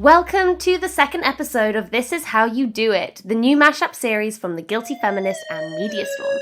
Welcome to the second episode of This Is How You Do It, the new mashup series from The Guilty Feminist and Media Storm.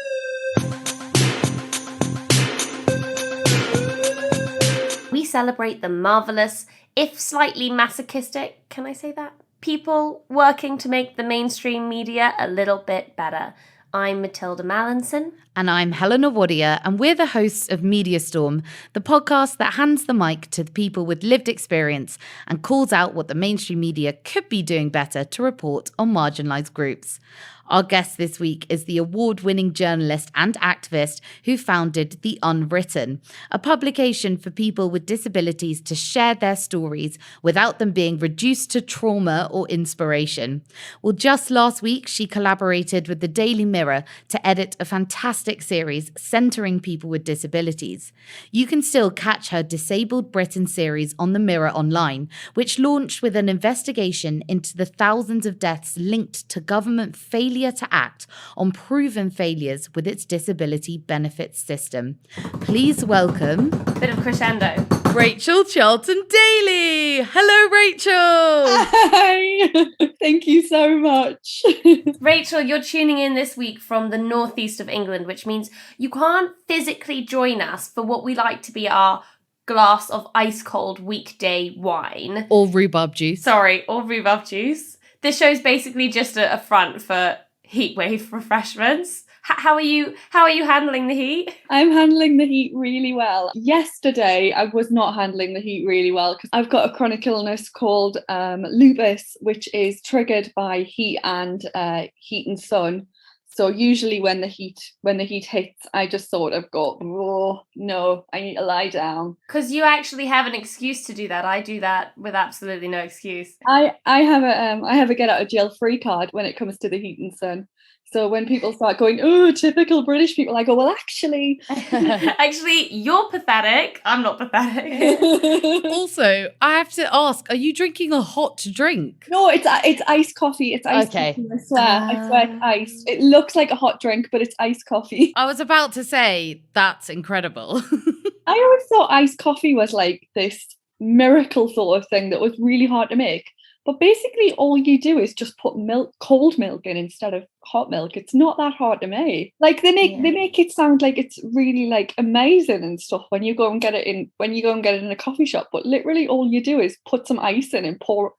We celebrate the marvellous, if slightly masochistic, can I say that? People working to make the mainstream media a little bit better. I'm Matilda Mallinson. And I'm Helena Wadia, and we're the hosts of Media Storm, the podcast that hands the mic to the people with lived experience and calls out what the mainstream media could be doing better to report on marginalised groups. Our guest this week is the award-winning journalist and activist who founded The Unwritten, a publication for people with disabilities to share their stories without them being reduced to trauma or inspiration. Well, just last week, she collaborated with the Daily Mirror to edit a fantastic series centering people with disabilities. You can still catch her Disabled Britain series on the Mirror Online, which launched with an investigation into the thousands of deaths linked to government failure to act on proven failures with its disability benefits system. Please welcome... Bit of crescendo. Rachel Charlton-Dailey. Hello, Rachel. Hi. Thank you so much. Rachel, you're tuning in this week from the northeast of England, which means you can't physically join us for what we like to be our glass of ice-cold weekday wine. Or rhubarb juice. Or rhubarb juice. This show's basically just a front for heatwave refreshments. How are you handling the heat? I'm handling the heat really well. Yesterday, I was not handling the heat really well because I've got a chronic illness called lupus, which is triggered by heat and sun. So usually when the heat hits, I just sort of go, oh, no, I need to lie down. Because you actually have an excuse to do that. I do that with absolutely no excuse. I have a get out of jail free card when it comes to the heat and sun. So when people start going, oh, typical British people, I go, well, actually. Actually, you're pathetic. I'm not pathetic. Also, I have to ask, are you drinking a hot drink? No, it's iced coffee. It's iced okay. coffee. I swear it's iced. It looks like a hot drink, but it's iced coffee. I was about to say, that's incredible. I always thought iced coffee was like this miracle sort of thing that was really hard to make. But basically all you do is just put cold milk in instead of hot milk. It's not that hard to make. Like they make it sound like it's really like amazing and stuff when you go and get it in a coffee shop. But literally all you do is put some ice in and pour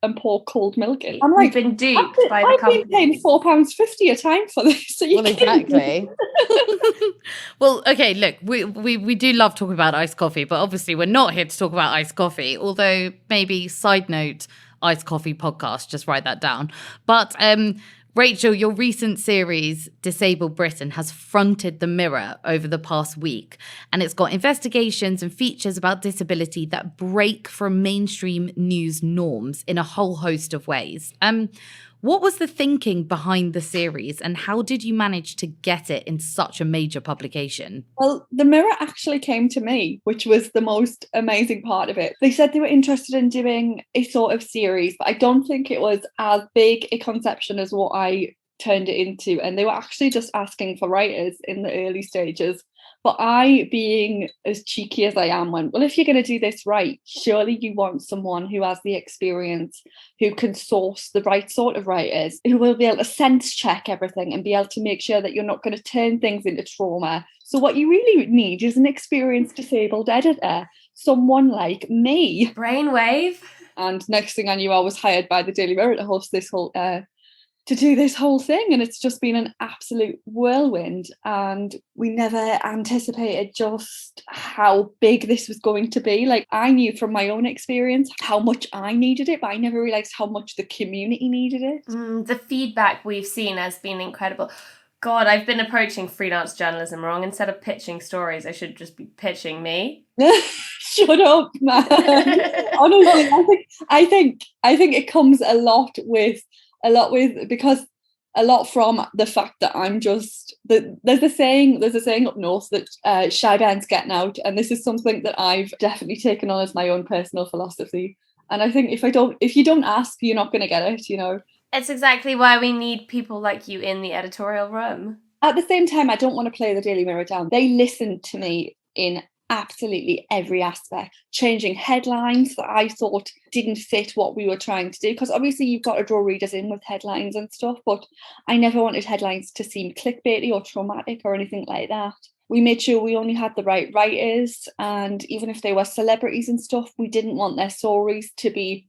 cold milk in. I'm like, you've been duped by the company. I've been paying £4.50 a time for this. So well, exactly. Well, okay, look, we do love talking about iced coffee, but obviously we're not here to talk about iced coffee. Although maybe side note, iced coffee podcast, just write that down. But Rachel, your recent series Disabled Britain has fronted the Mirror over the past week, and it's got investigations and features about disability that break from mainstream news norms in a whole host of ways. What was the thinking behind the series, and how did you manage to get it in such a major publication? Well, the Mirror actually came to me, which was the most amazing part of it. They said they were interested in doing a sort of series, but I don't think it was as big a conception as what I turned it into. And they were actually just asking for writers in the early stages. But I, being as cheeky as I am, went, well, if you're going to do this right, surely you want someone who has the experience, who can source the right sort of writers, who will be able to sense check everything and be able to make sure that you're not going to turn things into trauma. So what you really need is an experienced disabled editor, someone like me. Brainwave. And next thing I knew, I was hired by the Daily Mirror to host this whole... to do this whole thing, and it's just been an absolute whirlwind, and we never anticipated just how big this was going to be. Like, I knew from my own experience how much I needed it, but I never realised how much the community needed it. The feedback we've seen has been incredible. God, I've been approaching freelance journalism wrong. Instead of pitching stories, I should just be pitching me. Shut up, man. Honestly, I think it comes a lot from the fact that I'm just there's a saying up north that shy band's getting out, and this is something that I've definitely taken on as my own personal philosophy. And I think if you don't ask, you're not going to get it, you know. It's exactly why we need people like you in the editorial room. At the same time, I don't want to play the Daily Mirror down. They listened to me in absolutely every aspect, changing headlines that I thought didn't fit what we were trying to do, because obviously you've got to draw readers in with headlines and stuff, but I never wanted headlines to seem clickbaity or traumatic or anything like that. We made sure we only had the right writers, and even if they were celebrities and stuff, we didn't want their stories to be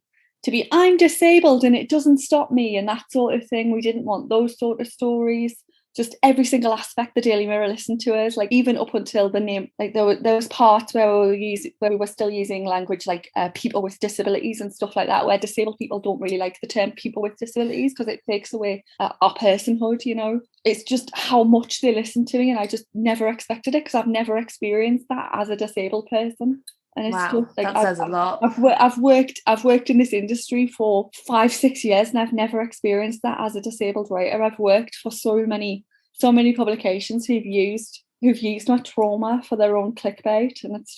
I'm disabled and it doesn't stop me and that sort of thing. We didn't want those sort of stories. Just every single aspect the Daily Mirror listened to us, like even up until the name, like there was parts where we were still using language like people with disabilities and stuff like that, where disabled people don't really like the term people with disabilities because it takes away our personhood, you know. It's just how much they listen to me, and I just never expected it because I've never experienced that as a disabled person. And it's Wow, just like that says a lot. I've worked in this industry for 5-6 years, and I've never experienced that as a disabled writer. I've worked for so many publications who've used my trauma for their own clickbait, and it's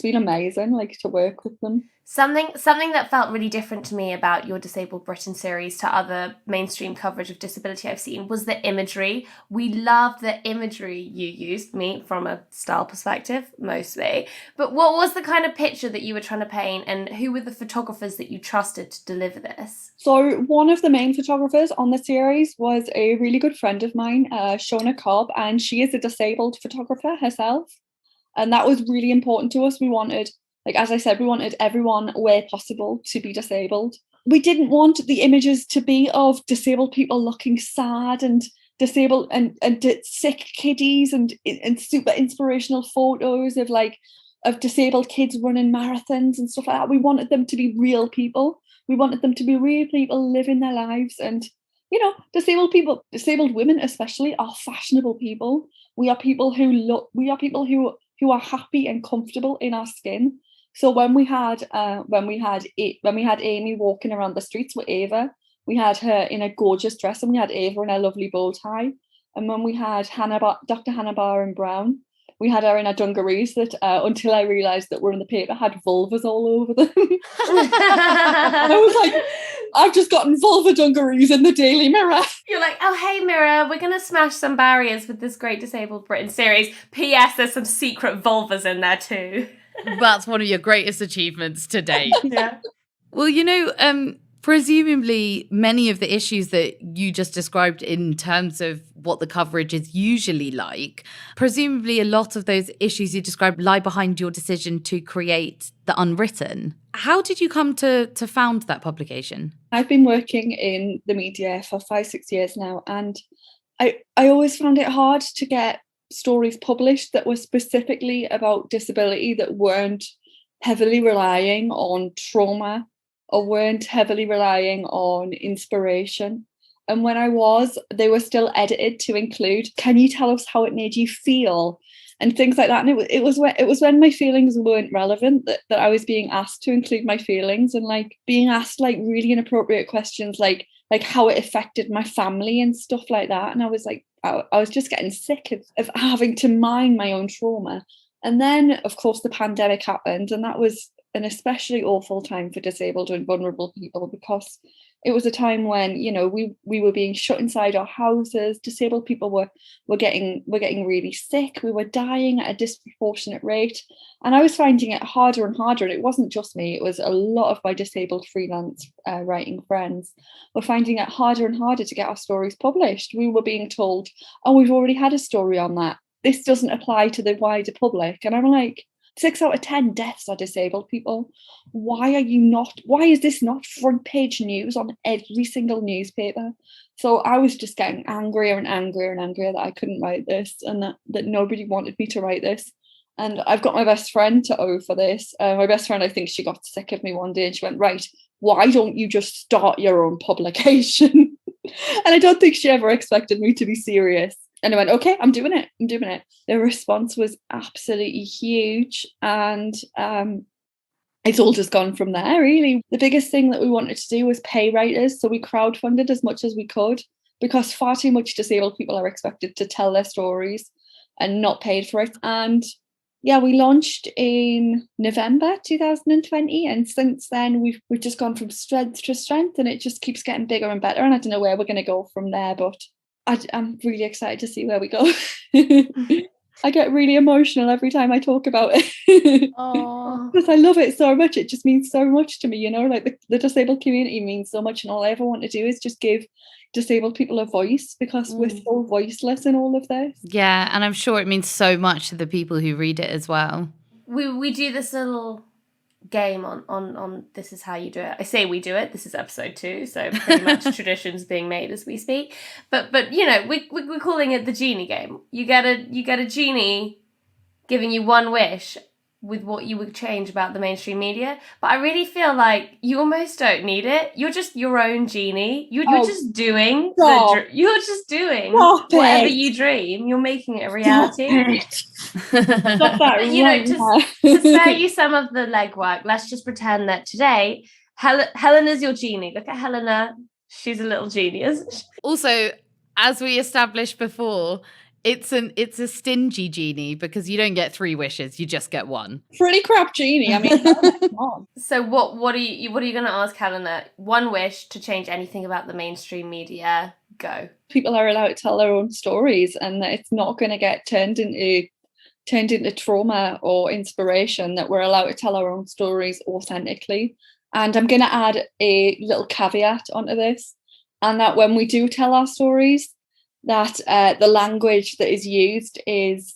been amazing, like, to work with them. Something that felt really different to me about your Disabled Britain series to other mainstream coverage of disability I've seen was the imagery. We loved the imagery you used, me from a style perspective mostly. But what was the kind of picture that you were trying to paint, and who were the photographers that you trusted to deliver this? So one of the main photographers on the series was a really good friend of mine, Shona Cobb, and she is a disabled photographer herself. And that was really important to us. We wanted, like, as I said, we wanted everyone where possible to be disabled. We didn't want the images to be of disabled people looking sad and disabled and sick kiddies and super inspirational photos of disabled kids running marathons and stuff like that. We wanted them to be real people. We wanted them to be real people living their lives. And, you know, disabled women especially, are fashionable people. We are people who are happy and comfortable in our skin. So when we had Amy walking around the streets with Ava, we had her in a gorgeous dress, and we had Ava in a lovely bow tie. And when we had Dr. Hannah Barron Brown, we had her in her dungarees that, until I realised that were in the paper, had vulvas all over them. I was like, I've just gotten vulva dungarees in the Daily Mirror. You're like, oh, hey, Mirror, we're going to smash some barriers with this great Disabled Britain series. P.S. There's some secret vulvas in there too. That's one of your greatest achievements to date. Yeah. Well, you know, presumably many of the issues that you just described in terms of what the coverage is usually like, presumably a lot of those issues you described lie behind your decision to create The Unwritten. How did you come to found that publication? I've been working in the media for 5-6 years now, and I always found it hard to get stories published that were specifically about disability, that weren't heavily relying on trauma or weren't heavily relying on inspiration. And when I was, they were still edited to include, can you tell us how it made you feel? And things like that. And it was when my feelings weren't relevant that I was being asked to include my feelings, and like being asked like really inappropriate questions like how it affected my family and stuff like that. And I was like, I was just getting sick of having to mine my own trauma. And then, of course, the pandemic happened, and that was an especially awful time for disabled and vulnerable people, because it was a time when, you know, we were being shut inside our houses. Disabled people were getting really sick. We were dying at a disproportionate rate. And I was finding it harder and harder. And it wasn't just me. It was a lot of my disabled freelance writing friends were finding it harder and harder to get our stories published. We were being told, oh, we've already had a story on that. This doesn't apply to the wider public. And I'm like, 6 out of 10 deaths are disabled people. Why is this not front page news on every single newspaper? So I was just getting angrier and angrier and angrier that I couldn't write this, and that nobody wanted me to write this. And I've got my best friend to owe for this. My best friend, I think she got sick of me one day and she went, right, why don't you just start your own publication? And I don't think she ever expected me to be serious. And I went, okay, I'm doing it. The response was absolutely huge. And it's all just gone from there, really. The biggest thing that we wanted to do was pay writers. So we crowdfunded as much as we could, because far too much disabled people are expected to tell their stories and not paid for it. And yeah, we launched in November 2020. And since then, we've just gone from strength to strength, and it just keeps getting bigger and better. And I don't know where we're going to go from there, but I'm really excited to see where we go. I get really emotional every time I talk about it. Oh. Because I love it so much. It just means so much to me, you know, like the disabled community means so much. And all I ever want to do is just give disabled people a voice, because we're so voiceless in all of this. Yeah, and I'm sure it means so much to the people who read it as well. We do this little game on This Is How You Do It. I say we do it. This is episode 2, so pretty much traditions being made as we speak. But you know, we're calling it the genie game. You get a genie giving you one wish with what you would change about the mainstream media. But I really feel like you almost don't need it. You're just your own genie. You're just doing you're just doing whatever you dream. You're making it a reality. Stop that. But, you know, to spare you some of the legwork, let's just pretend that today Helena's your genie. Look at Helena. She's a little genius. Also, as we established before, it's a stingy genie because you don't get 3 wishes, you just get 1. Pretty crap genie. I mean, come on. So what are you going to ask Helena? 1 wish to change anything about the mainstream media. Go. People are allowed to tell their own stories, and that it's not going to get turned into trauma or inspiration, that we're allowed to tell our own stories authentically. And I'm going to add a little caveat onto this, and that when we do tell our stories, that the language that is used is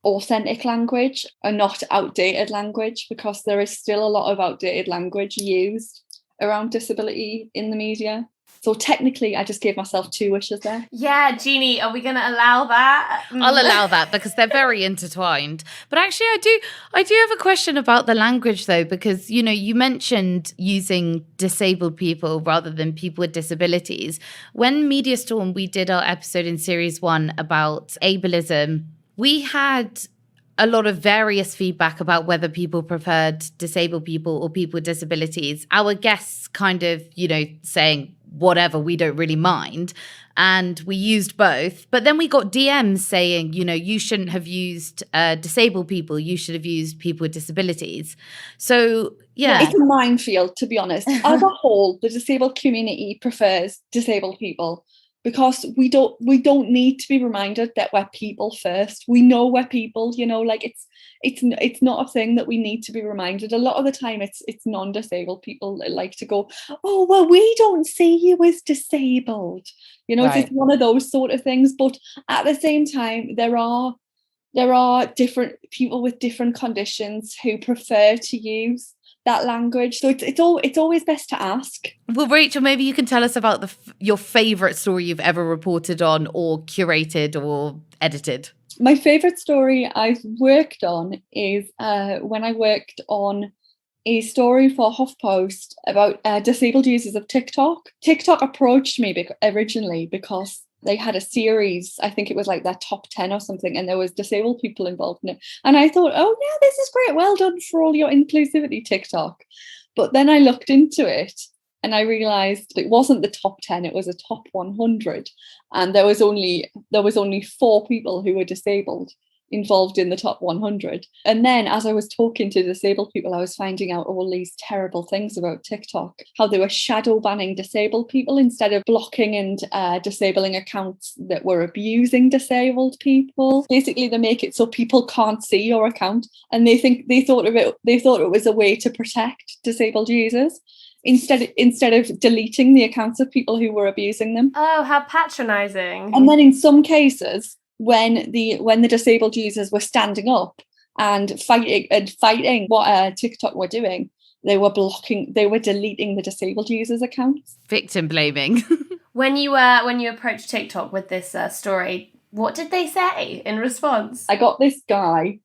authentic language and not outdated language, because there is still a lot of outdated language used around disability in the media. So technically, I just gave myself 2 wishes there. Yeah, Jeannie, are we going to allow that? I'll allow that because they're very intertwined. But actually, I do have a question about the language, though, because, you know, you mentioned using disabled people rather than people with disabilities. When Media Storm, we did our episode in series 1 about ableism, we had a lot of various feedback about whether people preferred disabled people or people with disabilities. Our guests kind of, you know, saying, whatever, we don't really mind. And we used both. But then we got DMs saying, you know, you shouldn't have used disabled people. You should have used people with disabilities. So, yeah. It's a minefield, to be honest. As a whole, the disabled community prefers disabled people, because we don't need to be reminded that we're people first. We know we're people, you know, like it's not a thing that we need to be reminded. A lot of the time it's non-disabled people that like to go, oh, well, we don't see you as disabled. You know, right. It's one of those sort of things. But at the same time, there are different people with different conditions who prefer to use that language. So it's always best to ask. Well, Rachel, maybe you can tell us about your favourite story you've ever reported on or curated or edited. My favourite story I've worked on is when I worked on a story for HuffPost about disabled users of TikTok. TikTok approached me originally because they had a series, I think it was like their top 10 or something, and there was disabled people involved in it. And I thought, oh yeah, this is great. Well done for all your inclusivity, TikTok. But then I looked into it and I realized it wasn't the top 10, it was a top 100. And there was only 4 people who were disabled involved in the top 100. And then as I was talking to disabled people, I was finding out all these terrible things about TikTok, how they were shadow banning disabled people instead of blocking and disabling accounts that were abusing disabled people. Basically, they make it so people can't see your account, and they thought it was a way to protect disabled users instead of deleting the accounts of people who were abusing them. Oh, how patronizing. And then in some cases, when the disabled users were standing up and fighting what TikTok were doing, they were deleting the disabled users' accounts. Victim blaming. When you approached TikTok with this story, what did they say in response? I got this guy.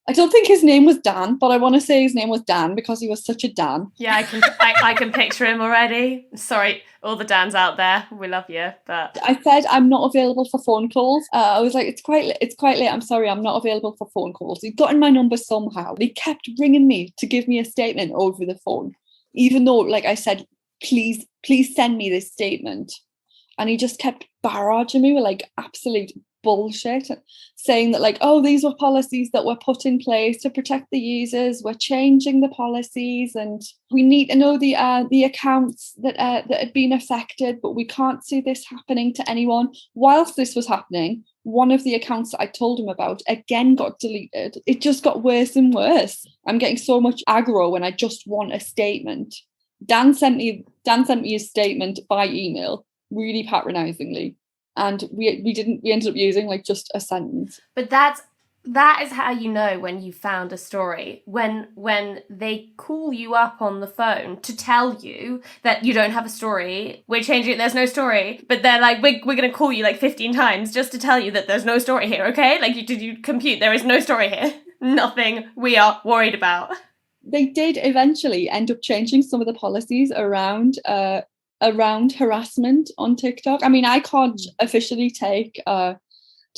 I don't think his name was Dan, but I want to say his name was Dan because he was such a Dan. Yeah, I can picture him already. Sorry, all the Dans out there, we love you. But I said I'm not available for phone calls. I was like, it's quite late. I'm sorry, I'm not available for phone calls. He got in my number somehow. He kept ringing me to give me a statement over the phone, even though, like I said, please send me this statement. And he just kept barraging me with like absolute bullshit, saying that like, oh, these were policies that were put in place to protect the users. We're changing the policies, and we need to know the accounts that had been affected, but we can't see this happening to anyone. Whilst this was happening, one of the accounts that I told him about again got deleted. It just got worse and worse. I'm getting so much aggro when I just want a statement. Dan sent me a statement by email, really patronisingly, and we ended up using like just a sentence. But that is how you know when you found a story, when they call you up on the phone to tell you that you don't have a story, we're changing it, there's no story, but they're like, we're going to call you like 15 times just to tell you that there's no story here, okay? Like, did you compute? There is no story here. Nothing we are worried about. They did eventually end up changing some of the policies around harassment on TikTok. I mean, I can't officially take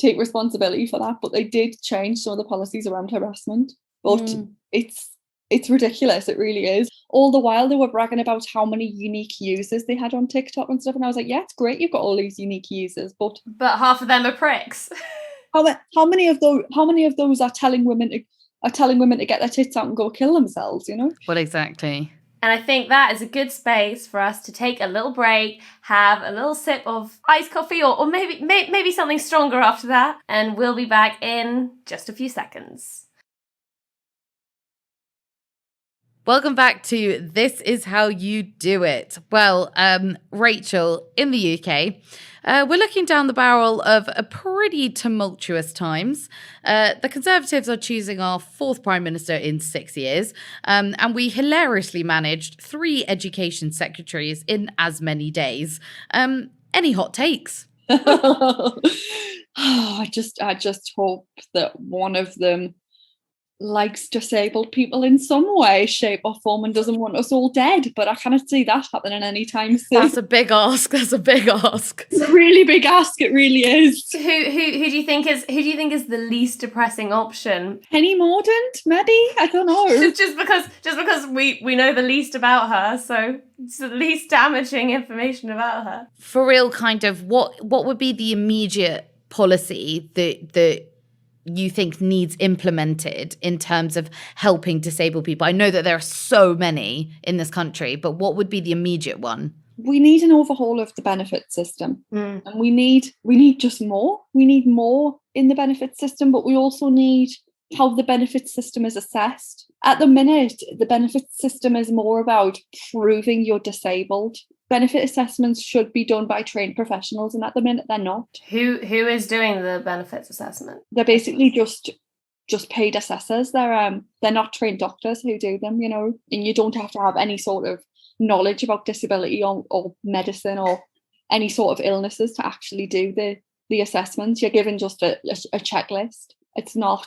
responsibility for that, but they did change some of the policies around harassment. But it's ridiculous. It really is. All the while they were bragging about how many unique users they had on TikTok and stuff, and I was like, yeah, it's great you've got all these unique users, but half of them are pricks. How many of those are telling women to get their tits out and go kill themselves, you know? Well, exactly. And I think that is a good space for us to take a little break, have a little sip of iced coffee or maybe something stronger after that. And we'll be back in just a few seconds. Welcome back to This Is How You Do It. Well, Rachel, in the UK, we're looking down the barrel of a pretty tumultuous times. The Conservatives are choosing our fourth Prime Minister in 6 years, and we hilariously managed 3 education secretaries in as many days. Any hot takes? I just hope that one of them likes disabled people in some way, shape or form and doesn't want us all dead, but I cannot see that happening anytime soon. That's a big ask. It's a really big ask. It really is. Who do you think is the least depressing option? Penny Mordaunt, maybe? I don't know. just because we know the least about her, so it's the least damaging information about her. For real, kind of what would be the immediate policy that you think needs implemented in terms of helping disabled people? I know that there are so many in this country, but what would be the immediate one? We need an overhaul of the benefit system. And we need just more. We need more in the benefit system, but we also need how the benefit system is assessed. At the minute, the benefit system is more about proving you're disabled. Benefit assessments should be done by trained professionals, and at the minute they're not. Who is doing the benefits assessment? They're basically just paid assessors. They're not trained doctors who do them, you know, and you don't have to have any sort of knowledge about disability or medicine or any sort of illnesses to actually do the assessments. You're given just a checklist. It's not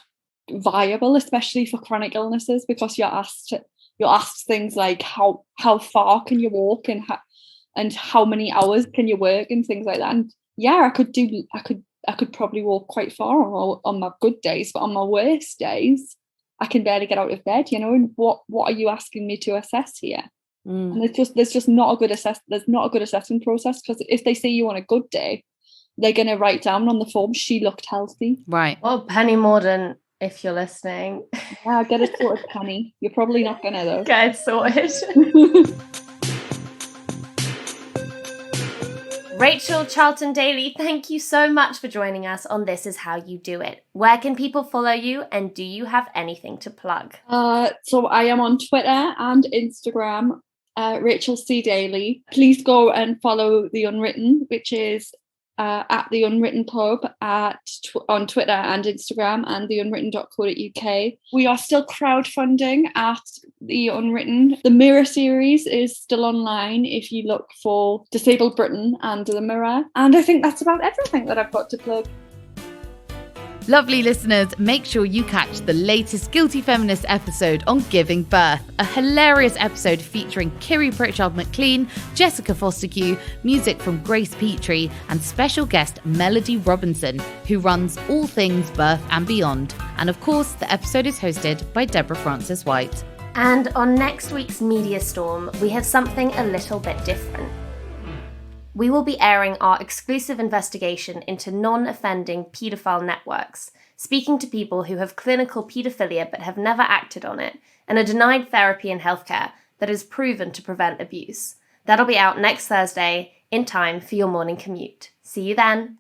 viable, especially for chronic illnesses, because you're asked things like how far can you walk and how many hours can you work and things like that. And yeah, I could probably walk quite far on my good days, but on my worst days, I can barely get out of bed, you know. And what are you asking me to assess here? And there's just not a good assessment process, because if they see you on a good day, they're going to write down on the form, she looked healthy. Right. Well, Penny Mordaunt, if you're listening. Yeah, get it sorted, Penny. You're probably not going to, though. Get it sorted. Rachel Charlton-Dailey, thank you so much for joining us on This Is How You Do It. Where can people follow you, and do you have anything to plug? So I am on Twitter and Instagram, Rachel C. Dailey. Please go and follow The Unwritten, which is at The Unwritten Pub on Twitter and Instagram, and theunwritten.co.uk. We are still crowdfunding at The Unwritten. The Mirror series is still online if you look for Disabled Britain and The Mirror. And I think that's about everything that I've got to plug. Lovely listeners, make sure you catch the latest Guilty Feminist episode on giving birth, a hilarious episode featuring Kiri Pritchard-McLean, Jessica Foster-Q, music from Grace Petrie, and special guest Melody Robinson, who runs all things birth and beyond. And of course, the episode is hosted by Deborah Francis-White. And on next week's Media Storm, we have something a little bit different. we will be airing our exclusive investigation into non-offending paedophile networks, speaking to people who have clinical paedophilia but have never acted on it, and are denied therapy and healthcare that is proven to prevent abuse. That'll be out next Thursday, in time for your morning commute. See you then.